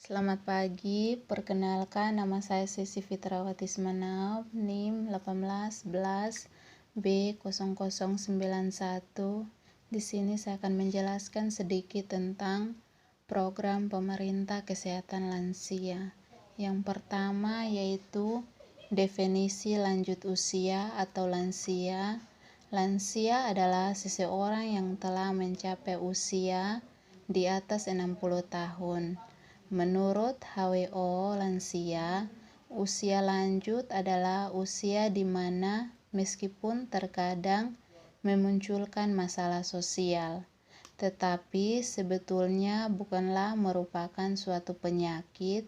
Selamat pagi, perkenalkan nama saya Sisi Fitrawati Semanap, NIM 1811 B0091. Di sini saya akan menjelaskan sedikit tentang program pemerintah kesehatan lansia. Yang pertama yaitu definisi lanjut usia atau lansia. Lansia adalah seseorang yang telah mencapai usia di atas 60 tahun. Menurut WHO, lansia, usia lanjut adalah usia di mana meskipun terkadang memunculkan masalah sosial, tetapi sebetulnya bukanlah merupakan suatu penyakit.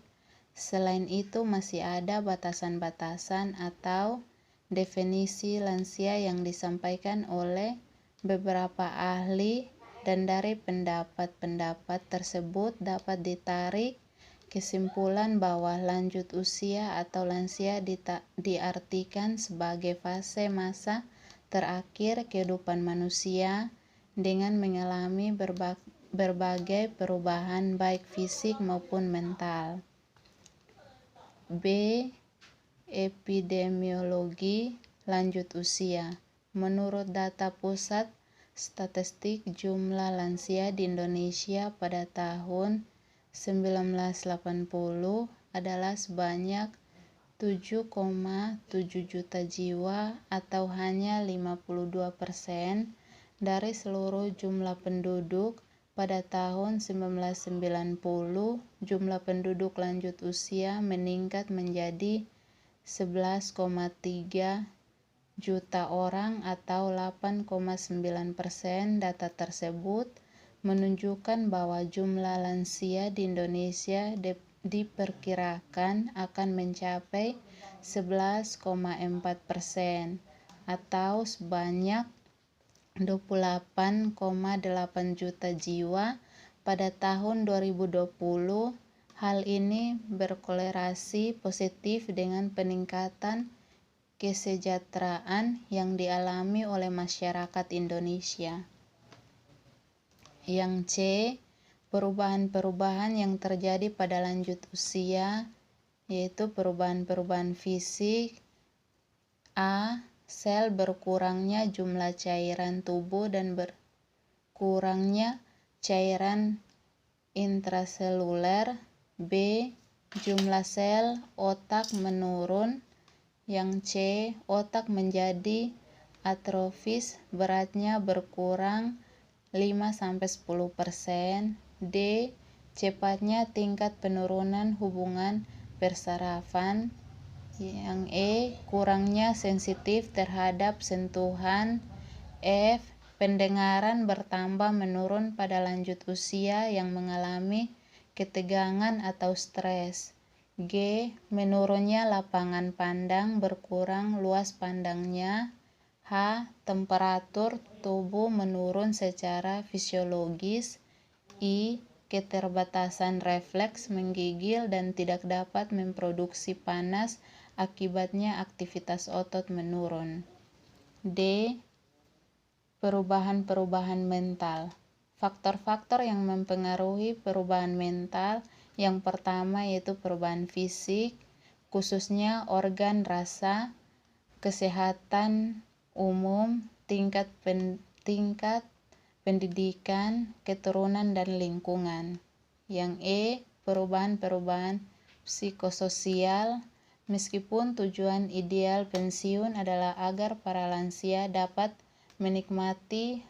Selain itu masih ada batasan-batasan atau definisi lansia yang disampaikan oleh beberapa ahli, dan dari pendapat-pendapat tersebut dapat ditarik kesimpulan bahwa lanjut usia atau lansia diartikan sebagai fase masa terakhir kehidupan manusia dengan mengalami berbagai perubahan baik fisik maupun mental. B. Epidemiologi lanjut usia. Menurut data Pusat Statistik, jumlah lansia di Indonesia pada tahun 1980 adalah sebanyak 7,7 juta jiwa atau hanya 52% dari seluruh jumlah penduduk. Pada tahun 1990, jumlah penduduk lanjut usia meningkat menjadi 11,3 juta orang atau 8,9%. Data tersebut menunjukkan bahwa jumlah lansia di Indonesia diperkirakan akan mencapai 11,4% atau sebanyak 28,8 juta jiwa pada tahun 2020. Hal ini berkorelasi positif dengan peningkatan kesejahteraan yang dialami oleh masyarakat Indonesia. Yang C. Perubahan-perubahan yang terjadi pada lanjut usia, yaitu perubahan-perubahan fisik. A. Sel berkurangnya jumlah cairan tubuh dan berkurangnya cairan intraseluler. B. Jumlah sel otak menurun. Yang C. Otak menjadi atrofis, beratnya berkurang 5-10%. D. Cepatnya tingkat penurunan hubungan persarafan. Yang E. Kurangnya sensitif terhadap sentuhan. F. Pendengaran bertambah menurun pada lanjut usia yang mengalami ketegangan atau stres. G. Menurunnya lapangan pandang, berkurang luas pandangnya. H. Temperatur tubuh menurun secara fisiologis. I. Keterbatasan refleks menggigil dan tidak dapat memproduksi panas, akibatnya aktivitas otot menurun. D. Perubahan-perubahan mental. Faktor-faktor yang mempengaruhi perubahan mental. Yang pertama yaitu perubahan fisik, khususnya organ rasa, kesehatan umum, tingkat pendidikan, keturunan, dan lingkungan. Yang E. Perubahan-perubahan psikososial. Meskipun tujuan ideal pensiun adalah agar para lansia dapat menikmati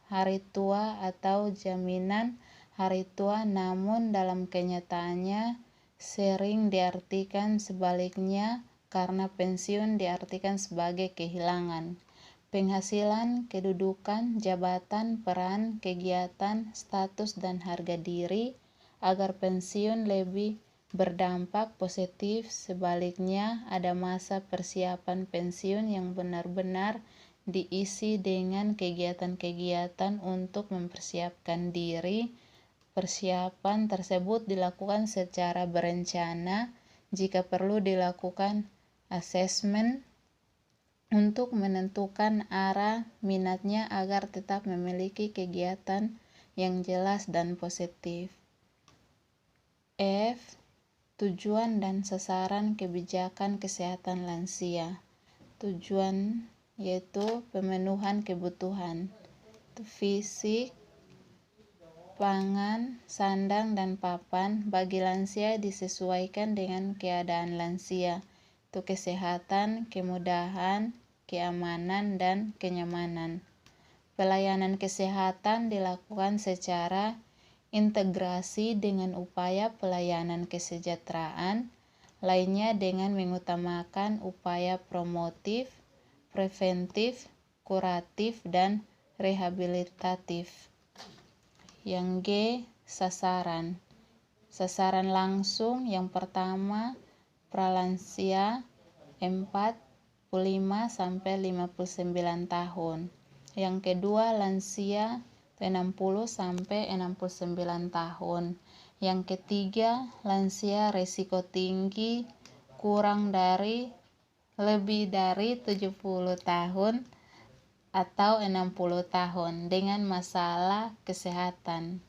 hari tua atau jaminan hari tua, namun dalam kenyataannya sering diartikan sebaliknya, karena pensiun diartikan sebagai kehilangan penghasilan, kedudukan, jabatan, peran, kegiatan, status, dan harga diri. Agar pensiun lebih berdampak positif, sebaliknya ada masa persiapan pensiun yang benar-benar diisi dengan kegiatan-kegiatan untuk mempersiapkan diri. Persiapan tersebut dilakukan secara berencana, jika perlu dilakukan asesmen untuk menentukan arah minatnya agar tetap memiliki kegiatan yang jelas dan positif. F. Tujuan dan sasaran kebijakan kesehatan lansia. Tujuan yaitu pemenuhan kebutuhan fisik, pangan, sandang, dan papan bagi lansia disesuaikan dengan keadaan lansia, untuk kesehatan, kemudahan, keamanan, dan kenyamanan. Pelayanan kesehatan dilakukan secara integrasi dengan upaya pelayanan kesejahteraan lainnya dengan mengutamakan upaya promotif, preventif, kuratif, dan rehabilitatif. Yang G. Sasaran. Sasaran langsung yang pertama pralansia 45 sampai 59 tahun. Yang kedua lansia 60 sampai 69 tahun. Yang ketiga lansia risiko tinggi lebih dari 70 tahun atau 60 tahun dengan masalah kesehatan.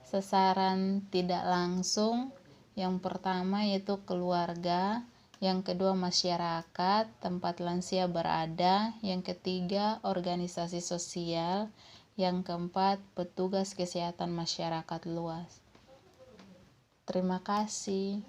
Sasaran tidak langsung yang pertama yaitu keluarga, yang kedua masyarakat tempat lansia berada, yang ketiga organisasi sosial, yang keempat petugas kesehatan masyarakat luas. Terima kasih.